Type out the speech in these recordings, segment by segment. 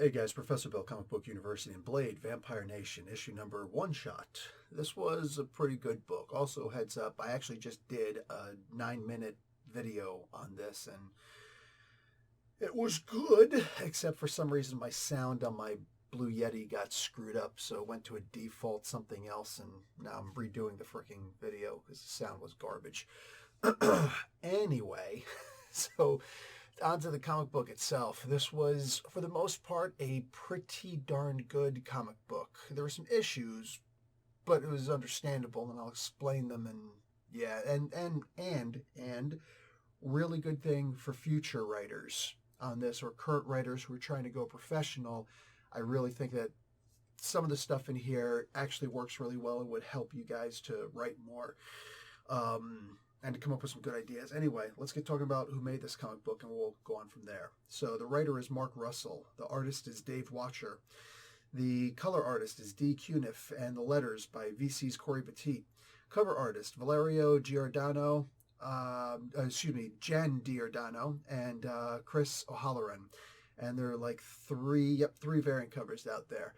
Hey guys, Professor Bill, Comic Book University, and Blade, Vampire Nation, issue number one shot. This was a pretty good book. Also, heads up, I actually just did a 9-minute video on this, and it was good, except for some reason my sound on my Blue Yeti got screwed up, so it went to a default something else, and now I'm redoing the freaking video because the sound was garbage. Anyway, so onto the comic book itself. This was, for the most part, a pretty darn good comic book. There were some issues, but it was understandable, and I'll explain them. And yeah, and really good thing for future writers on this, or current writers who are trying to go professional. I really think that some of the stuff in here actually works really well and would help you guys to write more. And to come up with some good ideas. Anyway, let's get talking about who made this comic book, and we'll go on from there. So the writer is Mark Russell. The artist is Dave Watcher. The color artist is D. Cuniff, and the letters by VC's Corey Petit. Cover artist, Valerio Giordano, Jen Giordano, and Chris O'Halloran. And there are like three variant covers out there.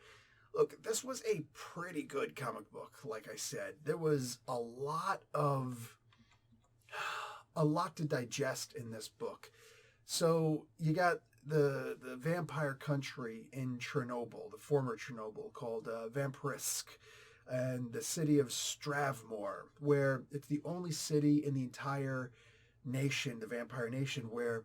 Look, this was a pretty good comic book, like I said. There was a lot to digest in this book. So you got the vampire country in Chernobyl, the former Chernobyl, called Vampirisk, and the city of Stravmore, where it's the only city in the entire nation, the vampire nation, where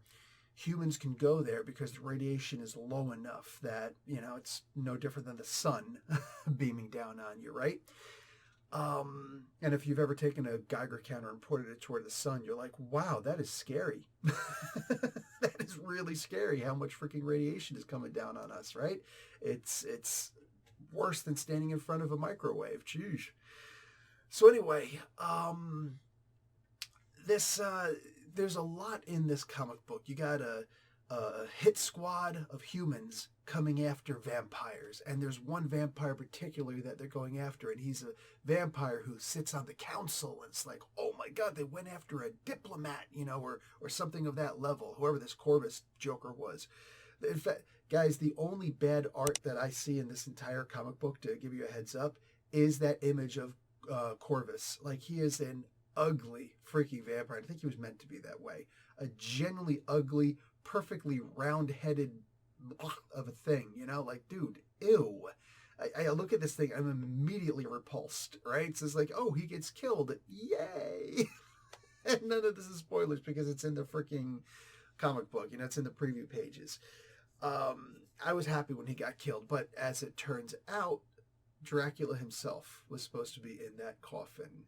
humans can go there because the radiation is low enough that, it's no different than the sun beaming down on you, right? And if you've ever taken a Geiger counter and pointed it toward the sun, you're like, wow, that is scary. That is really scary how much freaking radiation is coming down on us, right? It's worse than standing in front of a microwave. Jeez. So anyway, there's a lot in this comic book. You got a hit squad of humans coming after vampires, and there's one vampire particularly that they're going after, and he's a vampire who sits on the council, and it's like, oh my god, they went after a diplomat, or something of that level, whoever this Corvus Joker was. In fact, guys, the only bad art that I see in this entire comic book, to give you a heads up, is that image of Corvus. Like, he is an ugly freaking vampire. I think he was meant to be that way. A genuinely ugly, perfectly round-headed of a thing, like, dude, ew. I look at this thing, I'm immediately repulsed, right? So it's like, oh, he gets killed, yay. And none of this is spoilers because it's in the freaking comic book, it's in the preview pages. I was happy when he got killed, but as it turns out, Dracula himself was supposed to be in that coffin.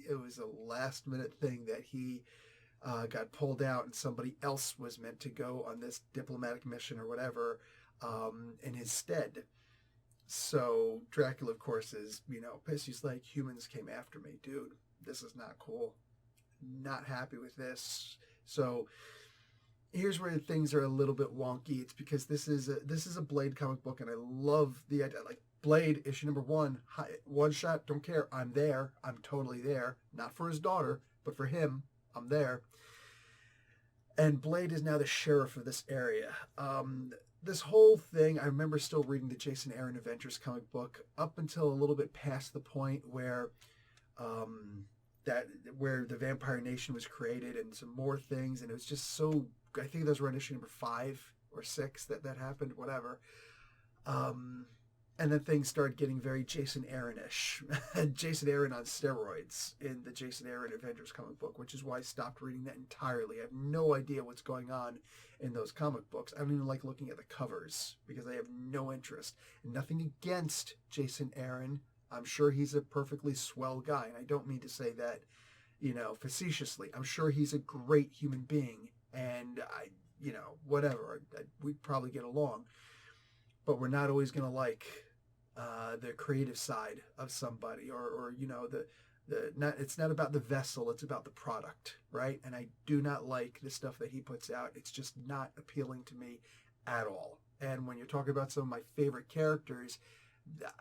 It was a last minute thing that he got pulled out, and somebody else was meant to go on this diplomatic mission or whatever in his stead. So Dracula, of course, is, pissed. He's like, humans came after me. Dude, this is not cool. Not happy with this. So here's where things are a little bit wonky. It's because this is a Blade comic book, and I love the idea. Like, Blade, issue number one shot, don't care. I'm there. I'm totally there. Not for his daughter, but for him, I'm there. And Blade is now the sheriff of this area. This whole thing, I remember still reading the Jason Aaron Avengers comic book up until a little bit past the point where where the Vampire Nation was created and some more things, and it was just so, I think that was around issue number 5 or 6 that happened, whatever. And then things started getting very Jason Aaron-ish. Jason Aaron on steroids in the Jason Aaron Avengers comic book, which is why I stopped reading that entirely. I have no idea what's going on in those comic books. I don't even like looking at the covers because I have no interest. Nothing against Jason Aaron. I'm sure he's a perfectly swell guy, and I don't mean to say that, facetiously. I'm sure he's a great human being, and whatever. We'd probably get along. But we're not always going to like the creative side of somebody, or it's not about the vessel, it's about the product, right? And I do not like the stuff that he puts out. It's just not appealing to me at all. And when you're talking about some of my favorite characters,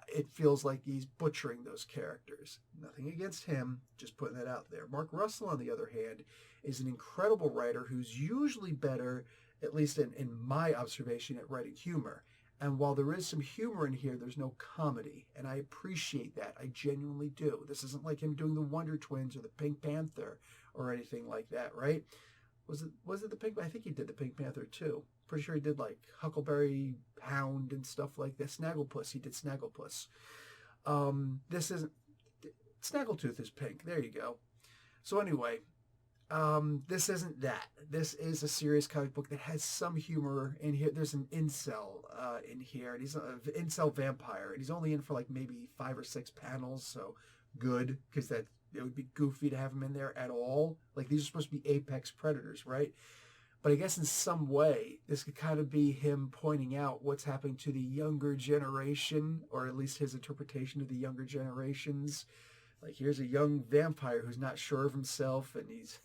it feels like he's butchering those characters. Nothing against him, just putting that out there. Mark Russell, on the other hand, is an incredible writer who's usually better at least in my observation at writing humor. And while there is some humor in here, there's no comedy. And I appreciate that. I genuinely do. This isn't like him doing the Wonder Twins or the Pink Panther or anything like that, right? Was it the Pink? I think he did the Pink Panther too. Pretty sure he did like Huckleberry Hound and stuff like that. Snagglepuss. He did Snagglepuss. This isn't. Snaggletooth is pink. There you go. So anyway, this isn't that. This is a serious comic book that has some humor in here. There's an incel in here, and he's an incel vampire, and he's only in for like maybe 5 or 6 panels, so good, because that it would be goofy to have him in there at all. Like, these are supposed to be apex predators, right? But I guess in some way, this could kind of be him pointing out what's happening to the younger generation, or at least his interpretation of the younger generations. Like, here's a young vampire who's not sure of himself, and he's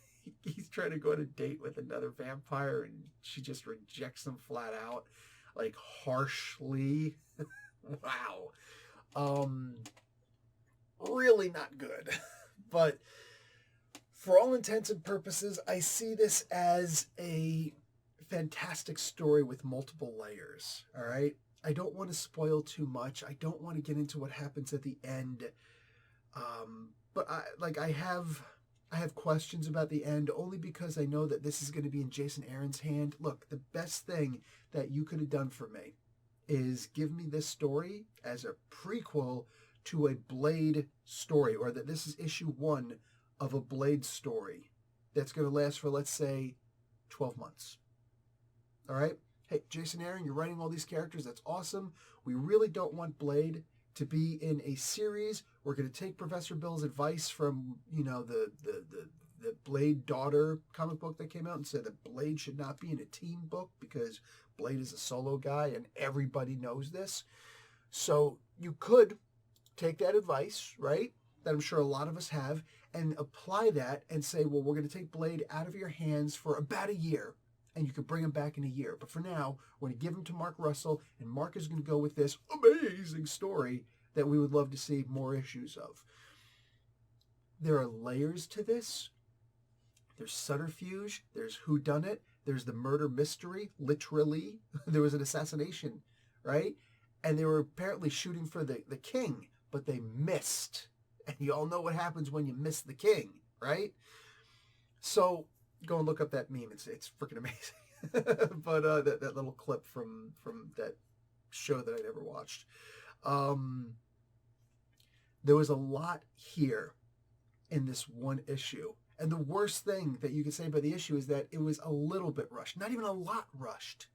trying to go on a date with another vampire, and she just rejects him flat out, like, harshly. Wow. Really not good. But for all intents and purposes, I see this as a fantastic story with multiple layers, all right? I don't want to spoil too much. I don't want to get into what happens at the end. But I have questions about the end, only because I know that this is going to be in Jason Aaron's hand. Look, the best thing that you could have done for me is give me this story as a prequel to a Blade story, or that this is issue 1 of a Blade story that's going to last for, let's say, 12 months. All right? Hey, Jason Aaron, you're writing all these characters. That's awesome. We really don't want Blade to be in a series. We're going to take Professor Bill's advice from, the Blade Daughter comic book that came out and said that Blade should not be in a team book because Blade is a solo guy and everybody knows this. So you could take that advice, right, that I'm sure a lot of us have, and apply that and say, well, we're going to take Blade out of your hands for about a year, and you can bring him back in a year. But for now, we're going to give him to Mark Russell, and Mark is going to go with this amazing story that we would love to see more issues of. There are layers to this. There's subterfuge. There's whodunit. There's the murder mystery, literally. There was an assassination, right? And they were apparently shooting for the king, but they missed. And you all know what happens when you miss the king, right? So go and look up that meme. It's freaking amazing. But that little clip from that show that I never watched. There was a lot here in this one issue. And the worst thing that you can say about the issue is that it was a little bit rushed. Not even a lot rushed.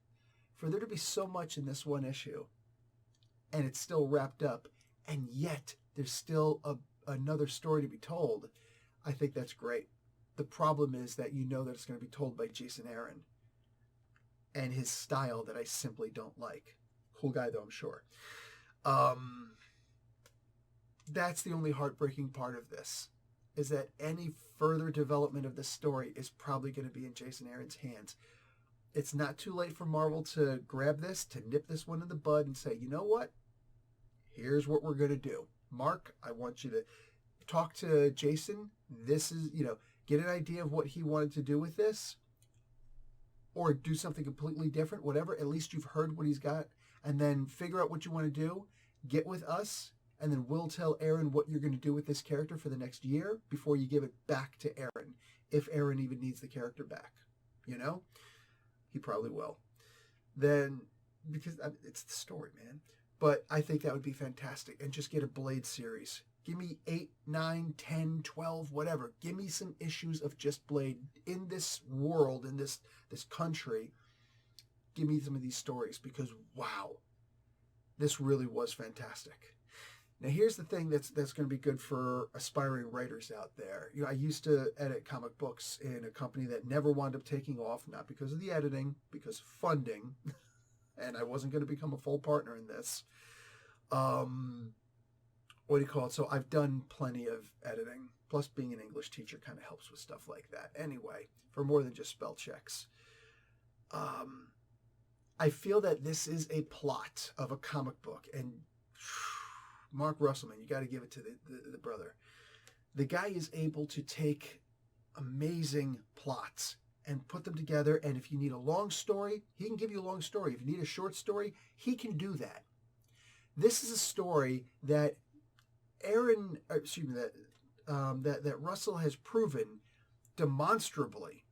For there to be so much in this one issue, and it's still wrapped up, and yet there's still another story to be told, I think that's great. The problem is that you know that it's going to be told by Jason Aaron and his style that I simply don't like. Cool guy, though, I'm sure. That's the only heartbreaking part of this, is that any further development of this story is probably going to be in Jason Aaron's hands. It's not too late for Marvel to grab this, to nip this one in the bud and say, you know what? Here's what we're going to do. Mark, I want you to talk to Jason. This is, get an idea of what he wanted to do with this, or do something completely different, whatever. At least you've heard what he's got, and then figure out what you want to do. Get with us, and then we'll tell Aaron what you're going to do with this character for the next year before you give it back to Aaron, if Aaron even needs the character back. He probably will. Then, because it's the story, man. But I think that would be fantastic. And just get a Blade series. Give me 8, 9, 10, 12, whatever. Give me some issues of just Blade in this world, in this country. Give me some of these stories, because wow, this really was fantastic. Now here's the thing that's going to be good for aspiring writers out there. I used to edit comic books in a company that never wound up taking off, not because of the editing, because of funding. And I wasn't going to become a full partner in this. What do you call it? So I've done plenty of editing. Plus being an English teacher kind of helps with stuff like that. Anyway, for more than just spell checks. I feel that this is a plot of a comic book. And Mark Russell, man, you got to give it to the brother. The guy is able to take amazing plots and put them together. And if you need a long story, he can give you a long story. If you need a short story, he can do that. This is a story that that Russell has proven demonstrably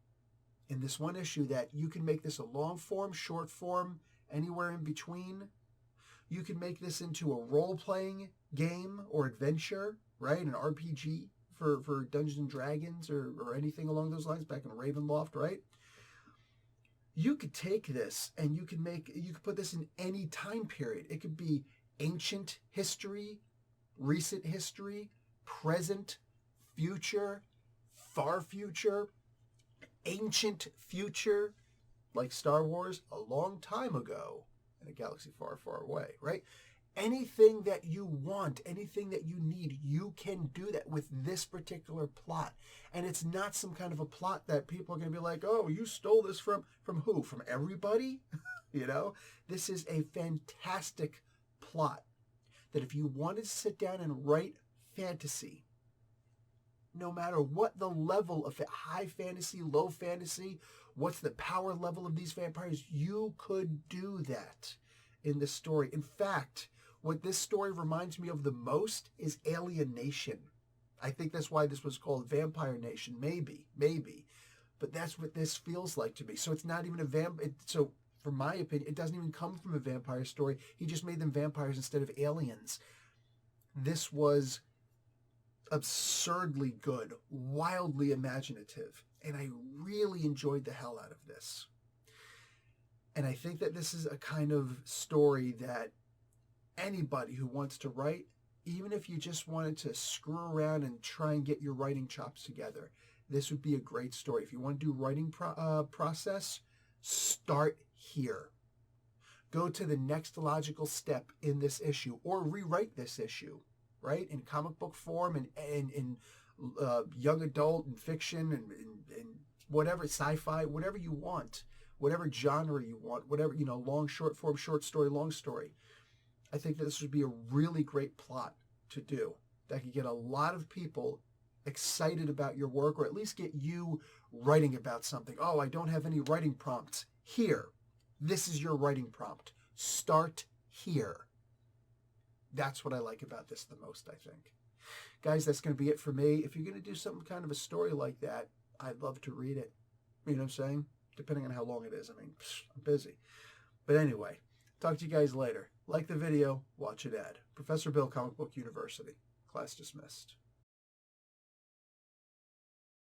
in this one issue that you can make this a long form, short form, anywhere in between. You can make this into a role-playing game or adventure, right? An RPG for Dungeons and Dragons or anything along those lines back in Ravenloft, right? You could take this and you could put this in any time period. It could be ancient history, recent history, present, future, far future, ancient future, like Star Wars, a long time ago in a galaxy far, far away, right? Anything that you want, anything that you need, you can do that with this particular plot. And it's not some kind of a plot that people are going to be like, oh, you stole this from who? From everybody? You know? This is a fantastic plot that if you wanted to sit down and write fantasy, no matter what the level of it, high fantasy, low fantasy, what's the power level of these vampires, you could do that in this story. In fact, what this story reminds me of the most is Alien Nation. I think that's why this was called Vampire Nation. Maybe. But that's what this feels like to me. So it's not even a so from my opinion, it doesn't even come from a vampire story. He just made them vampires instead of aliens. This was absurdly good, wildly imaginative, and I really enjoyed the hell out of this. And I think that this is a kind of story that anybody who wants to write, even if you just wanted to screw around and try and get your writing chops together, this would be a great story. If you want to do writing process, start here. Go to the next logical step in this issue or rewrite this issue, right? In comic book form and in young adult and fiction and whatever, sci-fi, whatever you want, whatever genre you want, whatever, long, short form, short story, long story. I think that this would be a really great plot to do that could get a lot of people excited about your work, or at least get you writing about something. Oh, I don't have any writing prompts. Here, this is your writing prompt. Start here. That's what I like about this the most, I think. Guys, that's going to be it for me. If you're going to do some kind of a story like that, I'd love to read it. You know what I'm saying? Depending on how long it is. I mean, I'm busy. But anyway, talk to you guys later. Like the video, watch it ad. Professor Bill, Comic Book University. Class dismissed.